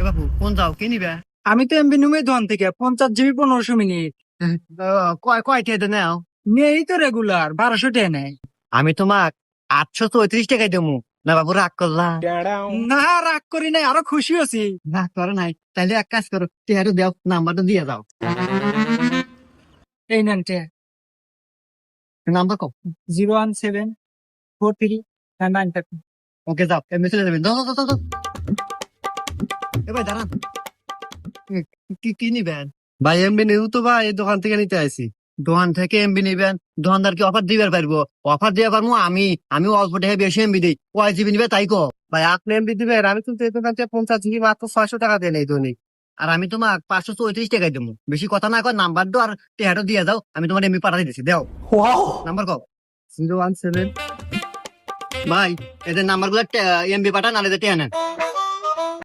বাবু কোন যাও কি নিবে? আমি তো এমবি নুমে দোকান থেকে 50 জিবি 1500 মিনিট কয় টাকা নাও? নেই তো রেগুলার 1200 টাকা নেয়। আমি তোমাক 834 টাকায় দেবো। না বাবু রাগ করলা? না রাগ করি নাই, আরো খুশি আছি। রাগ করে নাই? তাইলে এক কাজ করো, টেহারো দাও, নাম্বারটা দিয়ে দাও। এই নেন টাকা। নাম্বার কও। 01743 ওকে যাও, এমনি চলে যাবেন। দাও দাও দাও দাও। এ ভাই দাঁড়ান। কি কি নিবেন? ভাই এমবি নিউ তো ভাই এই দোকান থেকে নিতে আইছি। দোকান থেকে এমবি নিবেন? দোকানদার কি অফার দিবার পারবো? অফার দিতে পারবো আমি অল্প টাকা বেশি এমবি দিই। কয় জিবি নিবে তাই কো। ভাই আপনি এমবি দিবেন, আমি কিন্তু এই দোকান থেকে 50 জিবি মাত্র 600 টাকা দেন এই দৈনিক। আর আমি তোমাক 534 টাকায় দেবো। বেশি কথা না কয়, নাম্বার দাও আর টেহাটো দিয়ে দাও, আমি তোমার এমবি পাঠাই দিচ্ছি। দাও নাম্বার কও। 017। ভাই এদের নাম্বার গুলো এমবি পাঠান, আর এদের টেহা নেন।